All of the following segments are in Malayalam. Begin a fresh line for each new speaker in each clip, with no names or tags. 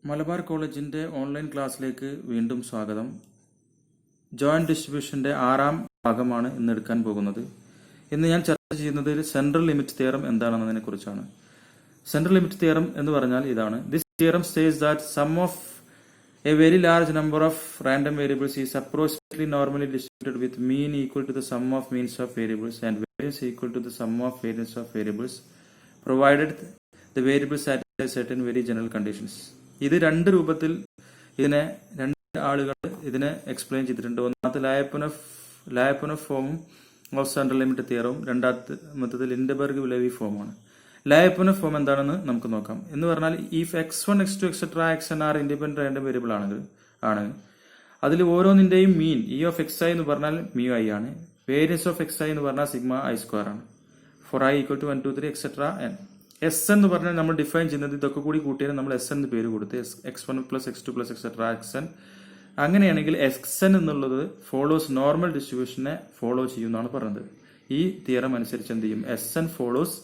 മലബാർ കോളേജിന്റെ ഓൺലൈൻ ക്ലാസ്സിലേക്ക് വീണ്ടും സ്വാഗതം. ജോയിന്റ് ഡിസ്ട്രിബ്യൂഷന്റെ 6ാം ഭാഗമാണ് ഇന്ന് എടുക്കാൻ പോകുന്നത്. ഇന്ന് ഞാൻ ചർച്ച ചെയ്യുന്നത് സെൻട്രൽ ലിമിറ്റ് തിയറം എന്താണെന്നതിനെ കുറിച്ചാണ്. സെൻട്രൽ ലിമിറ്റ് തിയറം എന്ന് പറഞ്ഞാൽ ഇതാണ്: this theorem says that sum of a very large number of random variables is approximately normally distributed with mean equal to the sum of means of variables and variance equal to the sum of variance of variables provided the variables satisfy certain very general conditions. ഇത് രണ്ട് രൂപത്തിൽ ഇതിനെ രണ്ട് ആളുകൾ ഇതിനെ എക്സ്പ്ലെയിൻ ചെയ്തിട്ടുണ്ട്. ഒന്നാമത്തെ ലായപ്പനോഫ് ഫോമും ഓഫ് സെൻട്രൽ ലിമിറ്റ് തിയറവും, രണ്ടാമത്തത് ലിൻഡബർഗ് ലെവി ഫോമാണ്. ലായപ്പനോഫ് ഫോം എന്താണെന്ന് നമുക്ക് നോക്കാം. എന്ന് പറഞ്ഞാൽ if x1 x2 etcetera xn are independent random variable ആണ് അതിൽ ഓരോന്നിന്റെയും mean E of X I എന്ന് പറഞ്ഞാൽ മ്യൂ ഐ ആണ്. വേരിയൻസ് ഓഫ് എക്സ് ഐ എന്ന് പറഞ്ഞാൽ സിഗ്മ ഐ സ്ക്വയർ ആണ്. For I equal to 1 2 3 etcetera n. S എന്ന് പറഞ്ഞാൽ നമ്മൾ ഡിഫൈൻ ചെയ്യുന്നത് ഇതൊക്കെ കൂടി കൂട്ടിയാൽ നമ്മൾ എസ് എന്ന് പേര് കൊടുത്ത് x1 plus x2 plus etcetera xn. അങ്ങനെയാണെങ്കിൽ xn എന്നുള്ളത് ഫോളോസ് നോർമൽ ഡിസ്ട്രിബ്യൂഷനെ ഫോളോ ചെയ്യുമെന്നാണ് പറഞ്ഞത്. ഈ തിയറം അനുസരിച്ച് എന്ത് ചെയ്യും? N follows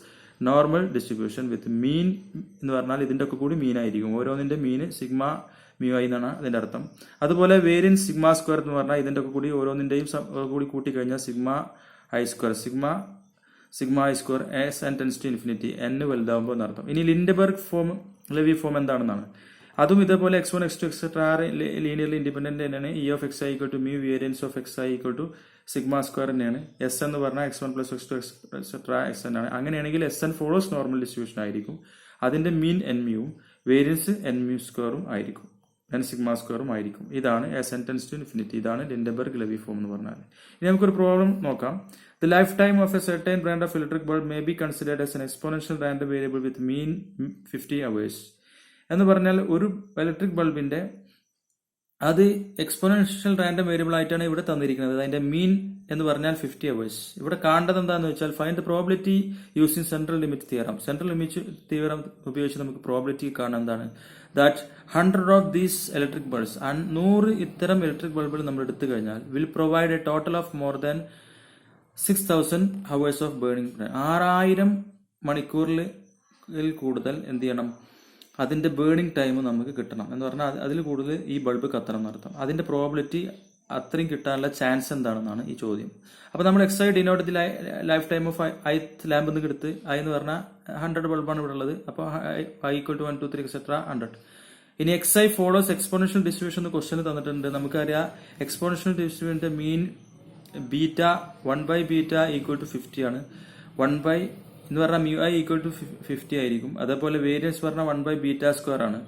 normal distribution with mean എന്ന് പറഞ്ഞാൽ ഇതിന്റെ ഒക്കെ കൂടി മീൻ ആയിരിക്കും. ഓരോന്നിന്റെ മീൻ സിഗ്മ മ്യൂ ഐ എന്നാണ് അതിന്റെ അർത്ഥം. അതുപോലെ വേരിയൻസ് സിഗ്മ സ്ക്വയർ എന്ന് പറഞ്ഞാൽ ഇതിന്റെ ഒക്കെ കൂടി ഓരോന്നിന്റെയും കൂടി കൂട്ടി കഴിഞ്ഞാൽ sigma I square sigma I square S N tends to infinity N വലുതാവുമ്പോൾ എന്നർത്ഥം. ഇനി ലിൻഡബർഗ് ഫോം ലെവി ഫോം എന്താണെന്നാണ്. അതും ഇതേപോലെ x1 x2 etcetera linearly independent തന്നെയാണ്. E of X I equal to mu variance of X I equal to sigma square തന്നെയാണ്. എസ് എന്ന് പറഞ്ഞാൽ x1 plus x2 etcetera xn ആണ്. അങ്ങനെയാണെങ്കിൽ എൻ ഫോളോസ് നോർമൽ ഡിസ്ട്രിബ്യൂഷൻ ആയിരിക്കും. അതിന്റെ മീൻ എൻ മ്യൂവും വേരിയൻസ് എൻ മ്യൂ സ്ക്വയറും ആയിരിക്കും, എൻ സിഗ്മ സ്ക്വയറും ആയിരിക്കും. ഇതാണ് S N tends to infinity. ഇതാണ് ലിൻഡബർഗ് ലെവി ഫോം എന്ന് പറഞ്ഞാൽ. ഇനി നമുക്കൊരു പ്രോബ്ലം നോക്കാം. The lifetime of a certain brand of electric bulb may be considered as an exponential random variable with mean 50 hours. എന്ന് പറഞ്ഞാൽ ഒരു ഇലക്ട്രിക് ബൾബിന്റെ അത് എക്സ്പോണൻഷ്യൽ റാൻഡം വേരിയബിൾ ആയിട്ടാണ് ഇവിടെ തന്നിരിക്കുന്നത്. അതിന്റെ മീൻ എന്ന് പറഞ്ഞാൽ 50 hours. ഇവിടെ കാണേണ്ടത് എന്താണെന്ന് വെച്ചാൽ find the probability using central limit theorem. Central limit theorem ഉപയോഗിച്ച് നമുക്ക് പ്രോബിലിറ്റി കാണാൻ എന്താണ്? That 100 of these electric bulbs, 100 ഇത്തരം ഇലക്ട്രിക് ബൾബുകൾ നമ്മൾ എടുത്തു കഴിഞ്ഞാൽ will provide A total of more than 6000 hours of burning. 6000 മണിക്കൂറിൽ കൂടുതൽ എന്ത് ചെയ്യണം? അതിന്റെ ബേണിംഗ് ടൈം നമുക്ക് കിട്ടണം എന്ന് പറഞ്ഞാൽ അതിൽ കൂടുതൽ ഈ ബൾബ് കത്തണം എന്നർത്ഥം. അതിന്റെ പ്രോബിലിറ്റി അത്രയും കിട്ടാനുള്ള ചാൻസ് എന്താണെന്നാണ് ഈ ചോദ്യം. അപ്പൊ നമ്മൾ X I denote life time of ith lamp എന്ന് എടുത്ത് ഐ എന്ന് പറഞ്ഞാൽ 100 ബൾബാണ് ഇവിടെ ഉള്ളത്. അപ്പോൾ ഐ ഈക്വൽ ടു 1 2 3 എക്സെട്ര 100. ഇനി X I follows exponential distribution എന്ന് ക്വസ്റ്റ്യൻ തന്നിട്ടുണ്ട്. നമുക്കറിയാം എക്സ്പോണൻഷ്യൽ ഡിസ്ട്രിബ്യൂഷന്റെ mean beta 1 beta equal to 50 ആണ്. 1 എന്ന് പറഞ്ഞാൽ മ്യൂ ഐ ഈക്വൽ ടു 50 ആയിരിക്കും. അതേപോലെ വേരിയൻസ് പറഞ്ഞാൽ 1 ബീറ്റ സ്ക്വയർ ആണ്.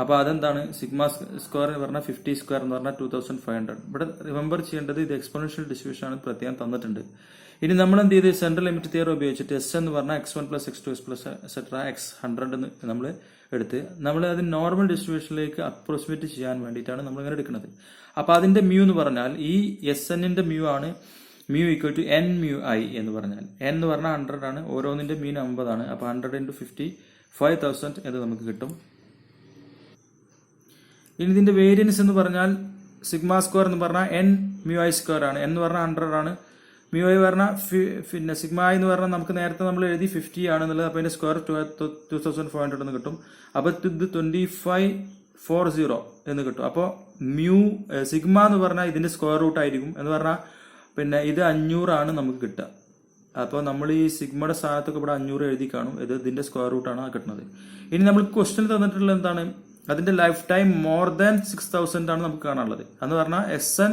അപ്പൊ അതെന്താണ്? സിഗ്മ സ്ക്വയർ എന്ന് പറഞ്ഞാൽ 50 സ്ക്വയർ എന്ന് പറഞ്ഞാൽ 2500. ഇവിടെ റിമെമ്പർ ചെയ്യേണ്ടത് ഇത് എക്സ്പോണൻഷ്യൽ ഡിസ്ട്രിബ്യൂഷൻ ആണ്, പ്രത്യേകം തന്നിട്ടുണ്ട്. ഇനി നമ്മൾ എന്ത് ചെയ്ത് സെൻട്രൽ ലിമിറ്റ് തിയറം ഉപയോഗിച്ചിട്ട് എസ് എന്ന് പറഞ്ഞാൽ x1 plus x2 plus etcetera x100 എന്ന് നമ്മൾ എടുത്ത് നമ്മൾ അത് നോർമൽ ഡിസ്ട്രിബ്യൂഷനിലേക്ക് അപ്രോക്സിമേറ്റ് ചെയ്യാൻ വേണ്ടിയിട്ടാണ് നമ്മൾ ഇങ്ങനെ എടുക്കുന്നത്. അപ്പൊ അതിന്റെ മ്യൂ എന്ന് പറഞ്ഞാൽ ഈ എസ് എന്നിന്റെ മ്യൂ ആണ്. Mu equal to N mu I എന്ന് പറഞ്ഞാൽ എൻ എന്ന് പറഞ്ഞാൽ 100 ആണ്. ഓരോന്നിന്റെ മീൻ 50 ആണ്. അപ്പൊ 100 × 50 5000 എന്ന് നമുക്ക് കിട്ടും. ഇനി ഇതിന്റെ വേരിയൻസ് എന്ന് പറഞ്ഞാൽ സിഗ്മ സ്ക്വയർ എന്ന് പറഞ്ഞാൽ എൻ മ്യൂ ഐ സ്ക്വയർ ആണ്. എൻ എന്ന് പറഞ്ഞാൽ 100 ആണ്. മ്യൂ ഐ പറഞ്ഞാൽ പിന്നെ സിഗ്മ ഐ എന്ന് പറഞ്ഞാൽ നമുക്ക് നേരത്തെ നമ്മൾ എഴുതി 50 ആണെന്നുള്ളത്. അപ്പൊ അതിന്റെ സ്ക്വയർ 2500 എന്ന് കിട്ടും. അപ്പൊ ഇത് 2540 എന്ന് കിട്ടും. അപ്പൊ മ്യൂ സിഗ്മ എന്ന് പറഞ്ഞാൽ ഇതിന്റെ സ്ക്വയർ റൂട്ട് ആയിരിക്കും. എന്ന് പറഞ്ഞാൽ പിന്നെ ഇത് 500 ആണ് നമുക്ക് കിട്ടുക. അപ്പോൾ നമ്മൾ ഈ സിഗ്മയുടെ സ്ഥാനത്തൊക്കെ ഇവിടെ 500 എഴുതി കാണും. ഇതിന്റെ സ്ക്വയർ റൂട്ട് ആണ് കിട്ടുന്നത്. ഇനി നമ്മൾ ക്വസ്റ്റ്യൻ തന്നിട്ടുള്ളത് എന്താണ്? അതിന്റെ ലൈഫ് ടൈം മോർ ദാൻ 6000 ആണ് നമുക്ക് കാണാനുള്ളത്. എന്ന് പറഞ്ഞാൽ എസ് എൻ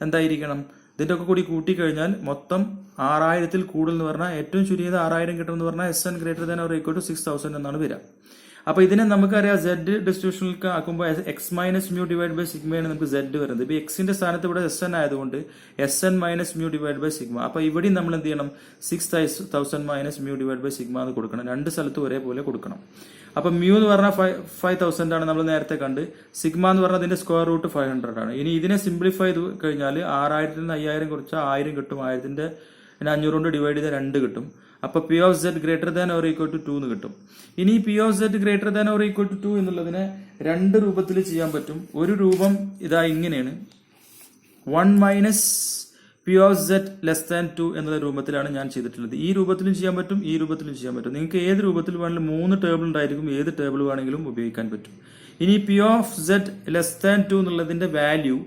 എന്തായിരിക്കണം? ഇതിന്റെ ഒക്കെ കൂടി കൂട്ടി കഴിഞ്ഞാൽ മൊത്തം 6000 കൂടുതൽ എന്ന് പറഞ്ഞാൽ ഏറ്റവും ചുരുങ്ങിയത് 6000 കിട്ടുമെന്ന് പറഞ്ഞാൽ S N greater than or equal to 6000 എന്നാണ് വരിക. അപ്പൊ ഇതിനെ നമുക്കറിയാം സെഡ് ഡിസ്ട്രിബ്യൂഷനിലേക്ക് ആക്കുമ്പോൾ X minus mu divide by സിഗ്മയാണ് നമുക്ക് സെഡ് വരുന്നത്. ഇപ്പൊ എക്സിന്റെ സ്ഥാനത്ത് ഇവിടെ എസ് എൻ ആയതുകൊണ്ട് S N minus mu divide by sigma. അപ്പൊ ഇവിടെയും നമ്മൾ എന്ത് ചെയ്യണം? 6000 minus mu divide by sigma എന്ന് കൊടുക്കണം. രണ്ട് സ്ഥലത്തും ഒരേപോലെ കൊടുക്കണം. അപ്പൊ മ്യൂ എന്ന് പറഞ്ഞാൽ 5000 ആണ് നമ്മൾ നേരത്തെ കണ്ട്. സിഗ്മ എന്ന് പറഞ്ഞാൽ അതിന്റെ സ്ക്വയർ റൂട്ട് 500 ആണ്. ഇനി ഇതിനെ സിംപ്ലിഫൈ ചെയ്ത് കഴിഞ്ഞാൽ 6000 നിന്ന് 5000 കുറച്ചാൽ 1000 കിട്ടും. 1000ന്റെ 500 കൊണ്ട് ഡിവൈഡ് ചെയ്താൽ 2 കിട്ടും. അപ്പൊ P of Z greater than or equal to 2 എന്ന് കിട്ടും. ഇനി P of Z greater than or equal to 2 എന്നുള്ളതിനെ രണ്ട് രൂപത്തിൽ ചെയ്യാൻ പറ്റും. ഒരു രൂപം ഇതാ ഇങ്ങനെയാണ്: 1 minus P of Z less than 2 എന്നുള്ള രൂപത്തിലാണ് ഞാൻ ചെയ്തിട്ടുള്ളത്. ഈ രൂപത്തിലും ചെയ്യാൻ പറ്റും, ഈ രൂപത്തിലും ചെയ്യാൻ പറ്റും. നിങ്ങൾക്ക് ഏത് രൂപത്തിൽ വേണമെങ്കിലും 3 ടേബിൾ ഉണ്ടായിരിക്കും. ഏത് ടേബിൾ വേണമെങ്കിലും ഉപയോഗിക്കാൻ പറ്റും. ഇനി P of Z less than 2 എന്നുള്ളതിന്റെ വാല്യൂ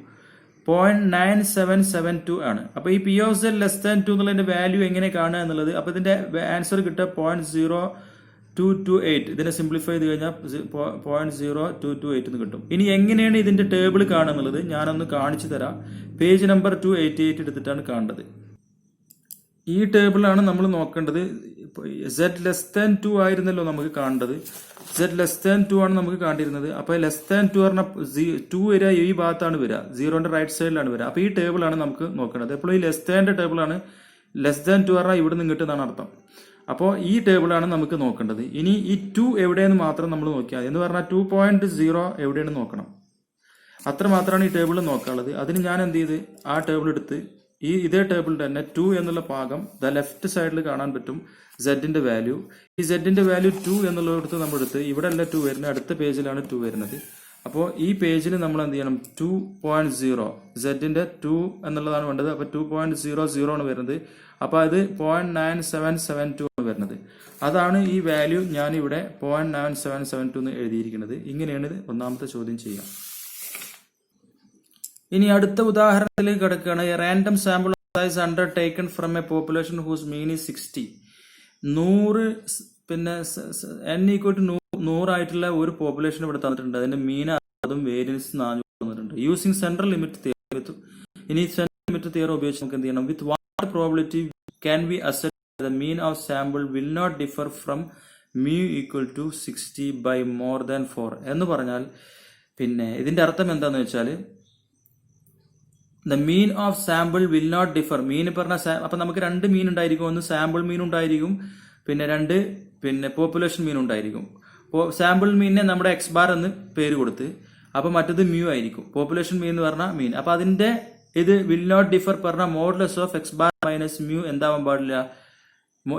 0.9772 ആണ്. അപ്പൊ ഈ P of Z less than 2 എന്നുള്ളതിന്റെ വാല്യൂ എങ്ങനെ കാണുക എന്നുള്ളത്, അപ്പൊ ഇതിന്റെ ആൻസർ കിട്ടുക 0.0228. ഇതിനെ സിംപ്ലിഫൈ ചെയ്ത് കഴിഞ്ഞാൽ 0.0228 എന്ന് കിട്ടും. ഇനി എങ്ങനെയാണ് ഇതിന്റെ ടേബിൾ കാണുക എന്നുള്ളത് ഞാനൊന്ന് കാണിച്ചു തരാം. പേജ് നമ്പർ 288 എടുത്തിട്ടാണ് കാണേണ്ടത്. ഈ ടേബിളാണ് നമ്മൾ നോക്കേണ്ടത്. സെഡ് ലെസ് ദാൻ 2 ആയിരുന്നല്ലോ നമുക്ക് കാണേണ്ടത്. സെഡ് ലെസ് ദാൻ 2 ആണ് നമുക്ക് കണ്ടിരുന്നത്. അപ്പൊ ലെസ് ദാൻ 2 പറഞ്ഞാൽ 2 വരിക ഈ ഭാഗത്താണ് വരിക, 0ന്റെ റൈറ്റ് സൈഡിലാണ് വരിക. അപ്പൊ ഈ ടേബിളാണ് നമുക്ക് നോക്കേണ്ടത്. എപ്പോഴും ഈ ലെസ് ദാന്റെ ടേബിളാണ്. ലെസ് ദാൻ 2 പറഞ്ഞാൽ ഇവിടെ നിന്ന് ഇങ്ങോട്ട് എന്നാണ് അർത്ഥം. അപ്പോൾ ഈ ടേബിളാണ് നമുക്ക് നോക്കേണ്ടത്. ഇനി ഈ 2 എവിടെയെന്ന് മാത്രം നമ്മൾ നോക്കിയാൽ, എന്ന് പറഞ്ഞാൽ 2.0 എവിടെയെന്ന് നോക്കണം. അത്ര മാത്രമാണ് ഈ ടേബിൾ നോക്കാനുള്ളത്. അതിന് ഞാൻ എന്ത് ചെയ്ത് ആ ടേബിൾ എടുത്ത് ഇതേ ടേബിൾ തന്നെ 2 എന്നുള്ള ഭാഗം ലെഫ്റ്റ് സൈഡിൽ കാണാൻ പറ്റും സെഡിന്റെ വാല്യൂ. ഈ സെഡിന്റെ വാല്യൂ 2 എന്നുള്ളിടത്ത് നമ്മൾ എടുത്ത്, ഇവിടെ അല്ല 2 വരുന്നത്, അടുത്ത പേജിലാണ് 2 വരുന്നത്. അപ്പോൾ ഈ പേജിൽ നമ്മൾ എന്ത് ചെയ്യണം, 2.0 സെഡിന്റെ 2 എന്നുള്ളതാണ് വേണ്ടത്. അപ്പൊ 2.00 ആണ് വരുന്നത്. അപ്പൊ അത് 0.9772 ആണ് വരുന്നത്. അതാണ് ഈ വാല്യൂ ഞാൻ ഇവിടെ 0.9772 എന്ന് എഴുതിയിരിക്കുന്നത്. ഇങ്ങനെയാണ് ഒന്നാമത്തെ ചോദ്യം ചെയ്യാം. ഇനി അടുത്ത ഉദാഹരണത്തിലേക്ക് കിടക്കുകയാണ്. Random sample size undertaken from a population whose mean is 60. 100 പിന്നെ n = 100 ആയിട്ടുള്ള ഒരു പോപ്പുലേഷൻ ഇവിടെ തന്നിട്ടുണ്ട്. അതിന്റെ മീൻ 60ഉം വേരിയൻസ് 400 തന്നിട്ടുണ്ട്. Using central limit theory. ഇനി സെൻട്രൽ ലിമിറ്റ് തിയറി ഉപയോഗിച്ച് നമുക്ക് എന്ത് ചെയ്യണം, with what probability can be assert the mean of sample will not differ from mu = 60 by more than 4 എന്ന് പറഞ്ഞാൽ, പിന്നെ ഇതിന്റെ അർത്ഥം എന്താന്ന് വെച്ചാൽ the mean of sample will not differ. Mean പറഞ്ഞ അപ്പൊ നമുക്ക് 2 മീൻ ഉണ്ടായിരിക്കും. ഒന്ന് സാമ്പിൾ മീൻ ഉണ്ടായിരിക്കും, പിന്നെ 2 പോപ്പുലേഷൻ മീൻ ഉണ്ടായിരിക്കും. സാമ്പിൾ മീനിനെ നമ്മുടെ എക്സ് ബാർ എന്ന് പേര് കൊടുത്ത്, അപ്പൊ മറ്റത് മ്യൂ ആയിരിക്കും. പോപ്പുലേഷൻ മീൻ എന്ന് പറഞ്ഞാൽ മീൻ. അപ്പൊ അതിന്റെ ഇത് വിൽ നോട്ട് ഡിഫർ പറഞ്ഞാൽ modulus of X bar minus mu എന്താവാൻ പാടില്ല.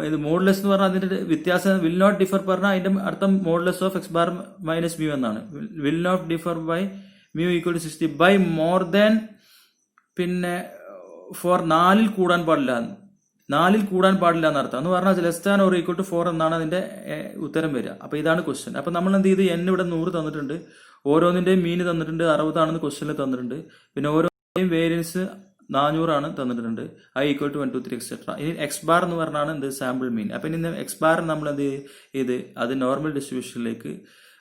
ഇത് മോഡുലസ് എന്ന് പറഞ്ഞാൽ അതിന്റെ വ്യത്യാസം. വിൽ നോട്ട് ഡിഫർ പറഞ്ഞാൽ അതിന്റെ അർത്ഥം modulus of X bar minus mu എന്നാണ്. Will not differ by mu = 60 by more than four 4ൽ കൂടാൻ പാടില്ല. 4ൽ കൂടാൻ പാടില്ല എന്നർത്ഥം. എന്ന് പറഞ്ഞാൽ less than or equal to 4 എന്നാണ് അതിന്റെ ഉത്തരം വരിക. അപ്പൊ ഇതാണ് ക്വസ്റ്റ്യൻ. അപ്പൊ നമ്മൾ എന്ത് ചെയ്ത്, n ഇവിടെ 100 തന്നിട്ടുണ്ട്, ഓരോന്നിന്റെയും മീൻ തന്നിട്ടുണ്ട് 60 ആണെന്ന് ക്വസ്റ്റ്യനിൽ തന്നിട്ടുണ്ട്. പിന്നെ ഓരോന്നിന്റെയും വേരിയൻസ് 400 ആണ് തന്നിട്ടുണ്ട്. I = 1 2 3 etcetera. ഇനി എക്സ് ബാർ എന്ന് പറഞ്ഞാണ് എന്ത്, സാമ്പിൾ മീൻ. അപ്പൊ ഇനി എക്സ് ബാർ നമ്മൾ എന്ത് ചെയ്ത് അത് നോർമൽ ഡിസ്ട്രിബ്യൂഷനിലേക്ക്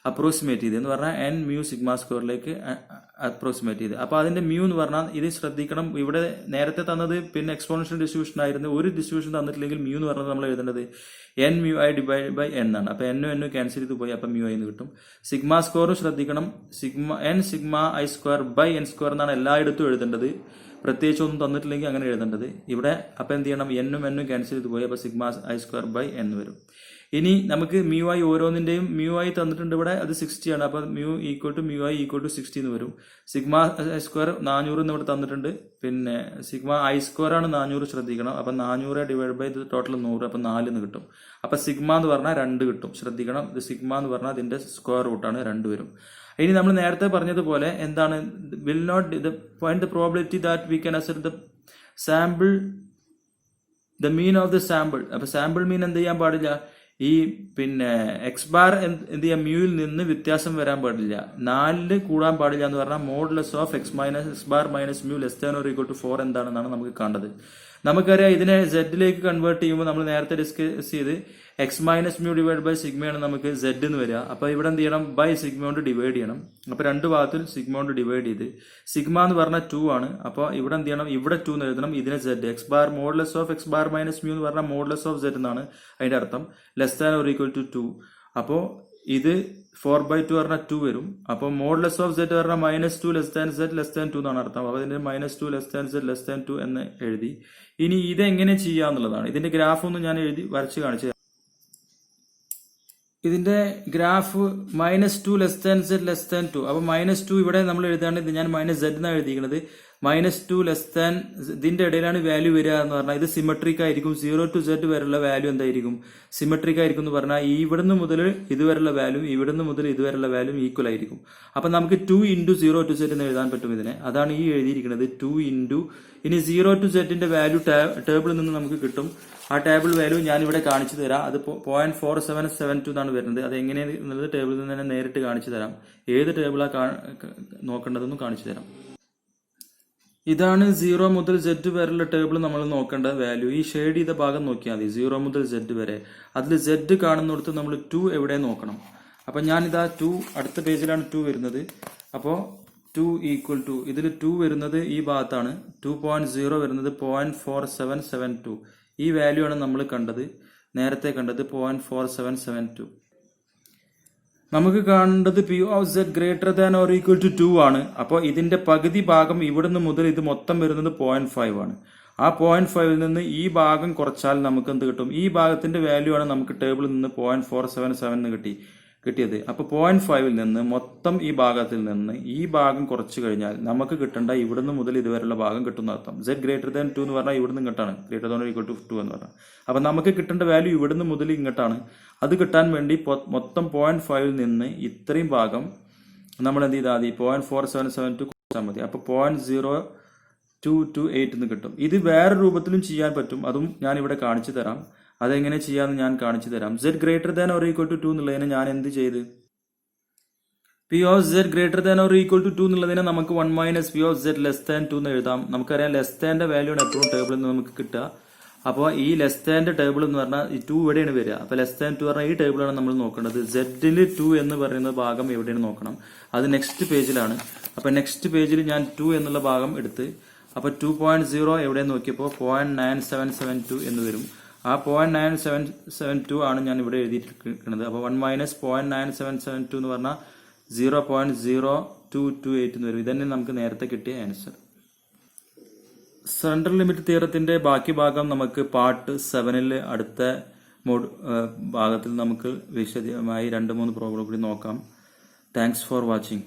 അപ്രോക്സിമേറ്റ് ചെയ്ത്, എന്ന് പറഞ്ഞാൽ n mu സിഗ്മ സ്ക്വയറിലേക്ക് അപ്രോക്സിമേറ്റ് ചെയ്ത്. അപ്പൊ അതിന്റെ മ്യൂ എന്ന് പറഞ്ഞാൽ ഇത് ശ്രദ്ധിക്കണം. ഇവിടെ നേരത്തെ തന്നത് എക്സ്പോണൻഷ്യൽ ഡിസ്ട്രിബ്യൂഷൻ ആയിരുന്നു. ഒരു ഡിസ്ട്രിബ്യൂഷൻ തന്നിട്ടില്ലെങ്കിൽ മ്യൂ എന്ന് പറഞ്ഞാൽ നമ്മൾ എഴുതേണ്ടത് n mu i divide by n ആണ്. അപ്പൊ n ക്യാൻസൽ ചെയ്ത് പോയി, അപ്പൊ മ്യൂ i എന്ന് കിട്ടും. സിഗ്മ സ്ക്വയറും ശ്രദ്ധിക്കണം. n sigma i square by n square എന്നാണ് എല്ലായിടത്തും എഴുതേണ്ടത്. പ്രത്യേകിച്ച് ഒന്നും തന്നിട്ടില്ലെങ്കിൽ അങ്ങനെ എഴുതേണ്ടത്. ഇവിടെ അപ്പൊ എന്ത് ചെയ്യണം, n ക്യാൻസൽ ചെയ്ത് പോയി, അപ്പൊ sigma i square by n വരും. ഇനി നമുക്ക് മ്യൂ ഐ ഓരോന്നിന്റെയും മ്യൂ ഐ തന്നിട്ടുണ്ട് ഇവിടെ, അത് 60 ആണ്. അപ്പൊ മ്യൂ = 60 എന്ന് വരും. സിഗ്മ സ്ക്വയർ 400 എന്ന് ഇവിടെ തന്നിട്ടുണ്ട്. പിന്നെ സിഗ്മ i സ്ക്വയർ ആണ് 400, ശ്രദ്ധിക്കണം. അപ്പൊ 400 ഡിവൈഡ് ബൈ ഇത് ടോട്ടൽ 100, അപ്പൊ 4 എന്ന് കിട്ടും. അപ്പൊ സിഗ്മ എന്ന് പറഞ്ഞാൽ 2 കിട്ടും. ശ്രദ്ധിക്കണം, ഇത് സിഗ്മ എന്ന് പറഞ്ഞാൽ ഇതിന്റെ സ്ക്വയർ റൂട്ടാണ്, 2 വരും. ഇനി നമ്മൾ നേരത്തെ പറഞ്ഞതുപോലെ എന്താണ്, will not find the probability that we can assert the sample the mean of the sample. അപ്പൊ സാമ്പിൾ മീൻ എന്ത് ചെയ്യാൻ പാടില്ല, ഈ എക്സ് ബാർ എന്ത് ചെയ്യാം, മ്യൂയിൽ നിന്ന് വ്യത്യാസം വരാൻ പാടില്ല. 4ൽ കൂടാൻ പാടില്ല എന്ന് പറഞ്ഞാൽ modulus of X bar minus mu less than or equal to 4 എന്താണെന്നാണ് നമുക്ക് കാണേണ്ടത്. നമുക്കറിയാം ഇതിനെ സെഡിലേക്ക് കൺവേർട്ട് ചെയ്യുമ്പോൾ നമ്മൾ നേരത്തെ ഡിസ്കസ് ചെയ്ത് X minus mu divide by സിഗ്മയാണ് നമുക്ക് സെഡ് എന്ന് വരിക. അപ്പൊ ഇവിടെ എന്ത് ചെയ്യണം, ബൈ സിഗ്മ കൊണ്ട് ഡിവൈഡ് ചെയ്യണം. അപ്പൊ 2 ഭാഗത്തിൽ സിഗ്മ കൊണ്ട് ഡിവൈഡ് ചെയ്ത്, സിഗ്മ എന്ന് പറഞ്ഞാൽ 2 ആണ്. അപ്പൊ ഇവിടെ എന്ത് ചെയ്യണം, ഇവിടെ 2 എന്ന് എഴുതണം, ഇതിനെ Z. X bar modulus of X bar minus mu എന്ന് പറഞ്ഞാൽ മോഡുലസ് ഓഫ് സെഡ് എന്നാണ് അതിന്റെ അർത്ഥം, less than or equal to 2. അപ്പോ ഇത് 4/2 പറഞ്ഞാൽ 2 വരും. അപ്പൊ മോഡുലസ് ഓഫ് സെഡ് പറഞ്ഞാൽ -2 less than Z less than 2 എന്നാണ് അർത്ഥം. അപ്പൊ അതിന്റെ -2 less than Z less than 2 എന്ന് എഴുതി. ഇനി ഇതെങ്ങനെ ചെയ്യാന്നുള്ളതാണ്. ഇതിന്റെ ഗ്രാഫ് ഒന്ന് ഞാൻ വരച്ച് കാണിച്ചു. ഇതിന്റെ graph -2 less than Z less than 2. അപ്പൊ -2 ഇവിടെ നമ്മൾ എഴുതാണ്ട്, ഇത് ഞാൻ -z എന്നാണ് എഴുതിയിരിക്കുന്നത്. -2 ലെസ് ദാൻ ഇതിന്റെ ഇടയിലാണ് വാല്യൂ വരിക എന്ന് പറഞ്ഞാൽ ഇത് സിമെട്രിക് ആയിരിക്കും. 0 to z വരെയുള്ള വാല്യൂ എന്തായിരിക്കും? സിമെട്രിക് ആയിരിക്കും എന്ന് പറഞ്ഞാൽ ഇവിടുന്ന് മുതൽ ഇതുവരെയുള്ള വാല്യൂ ഇവിടുന്ന് മുതൽ ഇതുവരെയുള്ള വാല്യൂ ഈക്വൽ ആയിരിക്കും. അപ്പൊ നമുക്ക് 2 × 0 to z എന്ന് എഴുതാൻ പറ്റും ഇതിനെ. അതാണ് ഈ എഴുതിയിരിക്കുന്നത് 2 × ഇനി 0 to z ന്റെ വാല്യൂ ടേബിളിൽ നിന്ന് നമുക്ക് കിട്ടും. ആ ടേബിൾ വാല്യൂ ഞാൻ ഇവിടെ കാണിച്ചു തരാം. അത് 0.4772 എന്നാണ് വരുന്നത്. അത് എങ്ങനെയാണെന്നുള്ളത് ടേബിളിൽ നിന്ന് തന്നെ നേരിട്ട് കാണിച്ചു തരാം. ഏത് ടേബിളാണ് നോക്കേണ്ടതെന്നും കാണിച്ചു തരാം. ഇതാണ് 0 മുതൽ z വരെയുള്ള ടേബിൾ നമ്മൾ നോക്കേണ്ട വാല്യൂ. ഈ ഷെയ്ഡ് ചെയ്ത ഭാഗം നോക്കിയാൽ മതി. 0 മുതൽ z വരെ. അതിൽ z കാണുന്നിടത്ത് നമ്മൾ 2 എവിടെ നോക്കണം. അപ്പൊ ഞാനിതാ 2 അടുത്ത പേജിലാണ് 2 വരുന്നത്. അപ്പോൾ 2 = ഇതിൽ 2 വരുന്നത് ഈ ഭാഗത്താണ്. 2.0 വരുന്നത് 0.4772. ഈ വാല്യൂ ആണ് നമ്മൾ കണ്ടത്, നേരത്തെ കണ്ടത് 0.4772. നമുക്ക് കാണേണ്ടത് P of z greater than or equal to 2 ആണ്. അപ്പോൾ ഇതിന്റെ പകുതി ഭാഗം ഇവിടുന്ന് മുതൽ ഇത് മൊത്തം വരുന്നത് 0.5 ആണ്. ആ 0.5ൽ നിന്ന് ഈ ഭാഗം കുറച്ചാൽ നമുക്ക് എന്ത് കിട്ടും? ഈ ഭാഗത്തിന്റെ വാല്യൂ ആണ് നമുക്ക് ടേബിളിൽ നിന്ന് 0.477 കിട്ടിയത്. അപ്പൊ 0.5ൽ നിന്ന് മൊത്തം ഈ ഭാഗത്തിൽ നിന്ന് ഈ ഭാഗം കുറച്ചു കഴിഞ്ഞാൽ നമുക്ക് കിട്ടേണ്ട ഇവിടുന്ന് മുതൽ ഇതുവരെയുള്ള ഭാഗം കിട്ടുന്ന അർത്ഥം. z greater than 2 എന്ന് പറഞ്ഞാൽ ഇവിടുന്ന് ഇങ്ങോട്ടാണ്, greater than or equal to 2 എന്ന് പറഞ്ഞാൽ. അപ്പൊ നമുക്ക് കിട്ടേണ്ട വാല്യൂ ഇവിടുന്ന് മുതൽ ഇങ്ങോട്ടാണ്. അത് കിട്ടാൻ വേണ്ടി മൊത്തം 0.5ൽ നിന്ന് ഇത്രയും ഭാഗം നമ്മൾ എന്ത് ചെയ്താൽ മതി? 0.4772 കുറച്ചാൽ മതി. അപ്പൊ 0.0228 എന്ന് കിട്ടും. ഇത് വേറെ രൂപത്തിലും ചെയ്യാൻ പറ്റും. അതും ഞാൻ ഇവിടെ കാണിച്ചു തരാം. അതെങ്ങനെ ചെയ്യാമെന്ന് ഞാൻ കാണിച്ചു തരാം. z greater than or equal to 2 എന്നുള്ളതിനെ ഞാൻ എന്ത് ചെയ്ത്? P of z greater than or equal to 2 എന്നുള്ളതിനെ നമുക്ക് 1 - P of z less than 2 എന്ന് എഴുതാം. നമുക്കറിയാം ലെസ് ദാന്റെ വാല്യൂ ആണ് എപ്പോഴും ടേബിളിൽ നിന്ന് നമുക്ക് കിട്ടുക. അപ്പോൾ ഈ ലെസ് ദാന്റെ ടേബിൾ എന്ന് പറഞ്ഞാൽ ഈ 2 ഇവിടെയാണ് വരിക. അപ്പൊ ലെസ് ദാൻ 2 പറഞ്ഞാൽ ഈ ടേബിളാണ് നമ്മൾ നോക്കേണ്ടത്. z-ൽ 2 എന്ന് പറയുന്ന ഭാഗം എവിടെയാണ് നോക്കണം. അത് നെക്സ്റ്റ് പേജിലാണ്. അപ്പൊ നെക്സ്റ്റ് പേജിൽ ഞാൻ 2 എന്നുള്ള ഭാഗം എടുത്ത് അപ്പൊ 2.0 എവിടെ നോക്കിയപ്പോൾ 0.9772 എന്ന് വരും. ആ 0.9772 ആണ് ഞാൻ ഇവിടെ എഴുതിയിരിക്കുന്നത്. അപ്പൊ 1 - 0.9772 എന്ന് പറഞ്ഞാൽ 0.0228 എന്ന് വരും. ഇതന്നെ നമുക്ക് നേരത്തെ കിട്ടിയ ആൻസർ. സെൻട്രൽ ലിമിറ്റ് തിയറത്തിന്റെ ബാക്കി ഭാഗം നമുക്ക് പാർട്ട് 7ൽ അടുത്ത ഭാഗത്തിൽ നമുക്ക് വിശദമായി 2-3 പ്രോബ്ലം കൂടി നോക്കാം. Thanks for watching.